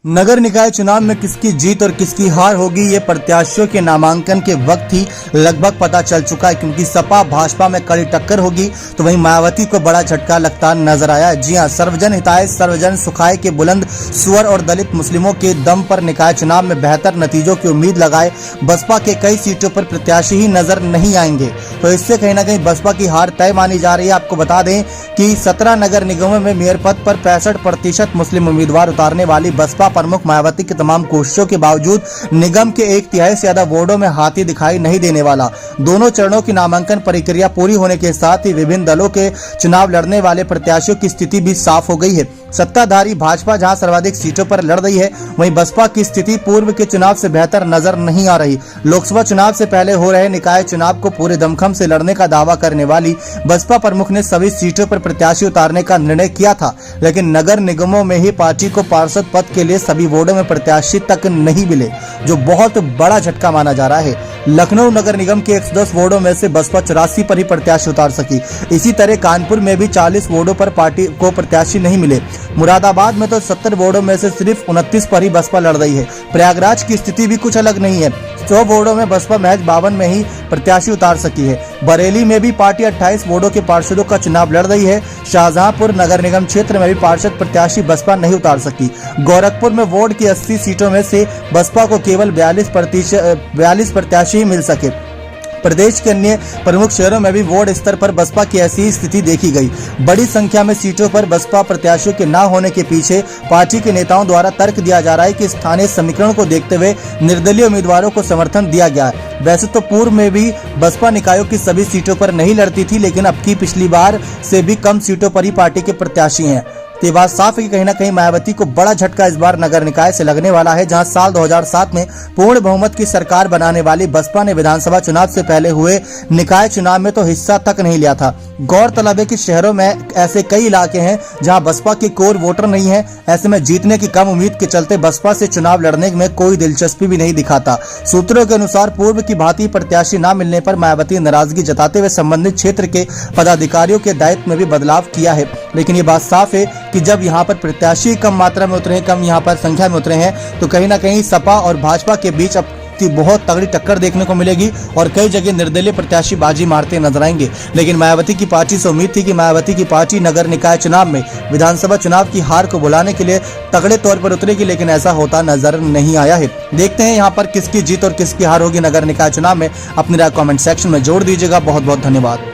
नगर निकाय चुनाव में किसकी जीत और किसकी हार होगी, ये प्रत्याशियों के नामांकन के वक्त ही लगभग पता चल चुका है। क्योंकि सपा भाजपा में कड़ी टक्कर होगी तो वहीं मायावती को बड़ा झटका लगता नजर आया है। जी हां, सर्वजन हिताय सर्वजन सुखाय के बुलंद स्वर और दलित मुस्लिमों के दम पर निकाय चुनाव में बेहतर नतीजों की उम्मीद लगाए बसपा के कई सीटों पर प्रत्याशी ही नजर नहीं आएंगे, तो इससे कहीं ना कहीं बसपा की हार तय मानी जा रही है। आपको बता दें कि 17 नगर निगमों में मेयर पद पर 65% मुस्लिम उम्मीदवार उतारने वाली बसपा प्रमुख मायावती की तमाम कोशिशों के बावजूद निगम के 1/3 से ज्यादा वार्डों में हाथी दिखाई नहीं देने वाला। दोनों चरणों की नामांकन प्रक्रिया पूरी होने के साथ ही विभिन्न दलों के चुनाव लड़ने वाले प्रत्याशियों की स्थिति भी साफ हो गई है। सत्ताधारी भाजपा जहां सर्वाधिक सीटों पर लड़ रही है, वहीं बसपा की स्थिति पूर्व के चुनाव से बेहतर नजर नहीं आ रही। लोकसभा चुनाव से पहले हो रहे निकाय चुनाव को पूरे दमखम से लड़ने का दावा करने वाली बसपा प्रमुख ने सभी सीटों पर प्रत्याशी उतारने का निर्णय किया था, लेकिन नगर निगमों में ही पार्टी को पार्षद पद के लिए सभी वार्डों में प्रत्याशी तक नहीं मिले, जो बहुत बड़ा झटका माना जा रहा है। लखनऊ नगर निगम के 110 वार्डों में से बसपा 84 पर ही प्रत्याशी उतार सकी। इसी तरह कानपुर में भी 40 वार्डों पर पार्टी को प्रत्याशी नहीं मिले। मुरादाबाद में तो 70 वार्डों में से सिर्फ 29 पर ही बसपा लड़ रही है। प्रयागराज की स्थिति भी कुछ अलग नहीं है। 100 वार्डों में बसपा महज 52 में ही प्रत्याशी उतार सकी है। बरेली में भी पार्टी 28 वार्डों के पार्षदों का चुनाव लड़ रही है। शाहजहांपुर नगर निगम क्षेत्र में भी पार्षद प्रत्याशी बसपा नहीं उतार सकी। गोरखपुर में वार्ड की 80 सीटों में से बसपा को केवल 42 प्रत्याशी ही मिल सके। प्रदेश के अन्य प्रमुख शहरों में भी वार्ड स्तर पर बसपा की ऐसी स्थिति देखी गई। बड़ी संख्या में सीटों पर बसपा प्रत्याशियों के न होने के पीछे पार्टी के नेताओं द्वारा तर्क दिया जा रहा है कि स्थानीय समीकरण को देखते हुए निर्दलीय उम्मीदवारों को समर्थन दिया गया है। वैसे तो पूर्व में भी बसपा निकायों की सभी सीटों पर नहीं लड़ती थी, लेकिन अब की पिछली बार से भी कम सीटों पर ही पार्टी के प्रत्याशी हैं। ये बात साफ है कि कहीं ना कहीं मायावती को बड़ा झटका इस बार नगर निकाय से लगने वाला है, जहां साल 2007 में पूर्ण बहुमत की सरकार बनाने वाली बसपा ने विधानसभा चुनाव से पहले हुए निकाय चुनाव में तो हिस्सा तक नहीं लिया था। गौरतलब है कि शहरों में ऐसे कई इलाके हैं जहां बसपा के कोर वोटर नहीं है। ऐसे में जीतने की कम उम्मीद के चलते बसपा से चुनाव लड़ने में कोई दिलचस्पी भी नहीं दिखाता। सूत्रों के अनुसार पूर्व की भांति प्रत्याशी न मिलने पर मायावती नाराजगी जताते हुए संबंधित क्षेत्र के पदाधिकारियों के दायित्व में भी बदलाव किया है। लेकिन ये बात साफ है कि जब यहाँ पर प्रत्याशी कम मात्रा में उतरे हैं, कम यहाँ पर संख्या में उतरे हैं, तो कहीं ना कहीं सपा और भाजपा के बीच अब बहुत तगड़ी टक्कर देखने को मिलेगी और कई जगह निर्दलीय प्रत्याशी बाजी मारते नजर आएंगे। लेकिन मायावती की पार्टी से उम्मीद थी कि मायावती की पार्टी नगर निकाय चुनाव में विधानसभा चुनाव की हार को बुलाने के लिए तगड़े तौर पर उतरेगी, लेकिन ऐसा होता नजर नहीं आया है। देखते हैं यहाँ पर किसकी जीत और किसकी हार होगी नगर निकाय चुनाव में। अपनी राय कमेंट सेक्शन में जोड़ दीजिएगा। बहुत बहुत धन्यवाद।